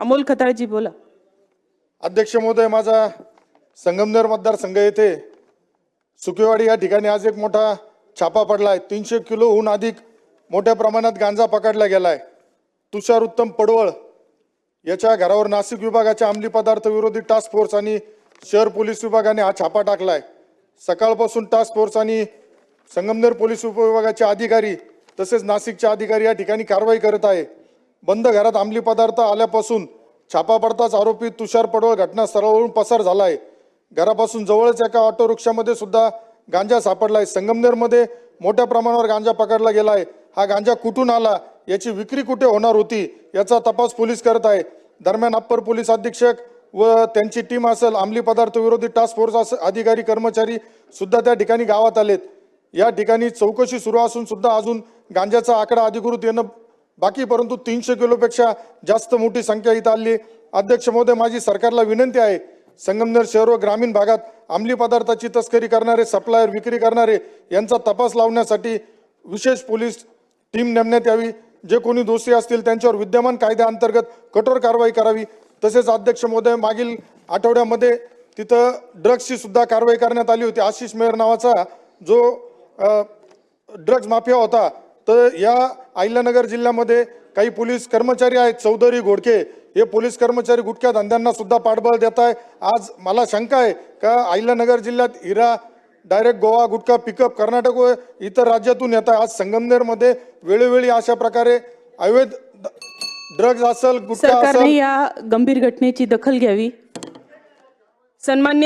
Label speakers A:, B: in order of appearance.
A: अमोल खताळजी बोला.
B: अध्यक्ष महोदय, माझा संगमनेर मतदारसंघ येथे सुकेवाडी या ठिकाणी आज एक मोठा छापा पडलाय. 300 किलोहून अधिक मोठ्या प्रमाणात गांजा पकडला गेलाय. तुषार उत्तम पडवळ याच्या घरावर नाशिक विभागाच्या अंमली पदार्थ विरोधी टास्क फोर्स आणि शहर पोलीस विभागाने हा छापा टाकलाय. सकाळपासून टास्क फोर्स आणि संगमनेर पोलीस उपविभागाचे अधिकारी तसेच नाशिकचे अधिकारी या ठिकाणी कारवाई करत आहे. बंद घरात अंमली पदार्थ आल्यापासून छापा पडताच आरोपी तुषार पडवळ घटनास्थळावरून पसार झालाय. घरापासून जवळच एका ऑटो रिक्षामध्ये सुद्धा गांजा सापडलाय. संगमनेरमध्ये मोठ्या प्रमाणावर गांजा पकडला गेलाय. हा गांजा कुठून आला, याची विक्री कुठे होणार होती, याचा तपास पोलीस करत आहे. दरम्यान अप्पर पोलीस अधीक्षक व त्यांची टीम असेल, अंमली पदार्थ विरोधी टास्क फोर्स अधिकारी कर्मचारी सुद्धा त्या ठिकाणी गावात आलेत. या ठिकाणी चौकशी सुरू असून सुद्धा अजून गांजाचा आकडा अधिकृत येणं बाकी, परंतु 300 किलोपेक्षा जास्त मोठी संख्या इथं आली. अध्यक्ष महोदय, माझी सरकारला विनंती आहे, संगमनेर शहर व ग्रामीण भागात अंमली पदार्थाची तस्करी करणारे, सप्लायर, विक्री करणारे यांचा तपास लावण्यासाठी विशेष पोलीस टीम नेमण्यात यावी. जे कोणी दोषी असतील त्यांच्यावर विद्यमान कायद्याअंतर्गत कठोर कारवाई करावी. तसेच अध्यक्ष महोदय, मागील आठवड्यामध्ये तिथं ड्रग्सची सुद्धा कारवाई करण्यात आली होती. आशिष मेहर नावाचा जो ड्रग्ज माफिया होता, तर या अहिल्यानगर जिल्ह्यामध्ये काही पोलीस कर्मचारी आहेत, चौधरी, घोडके, हे पोलीस कर्मचारी गुटख्या धंद्यांना सुद्धा पाठबळ देत आहे. आज मला शंका आहे का अहिल्यानगर जिल्ह्यात हिरा डायरेक्ट गोवा गुटखा पिकअप कर्नाटक व इतर राज्यातून येत आहे. आज संगमनेरमध्ये वेळोवेळी अशा प्रकारे अवैध ड्रग्ज असेल, गुटखा असेल.
A: सरकारने या गंभीर घटनेची दखल घ्यावी. सन्माननीय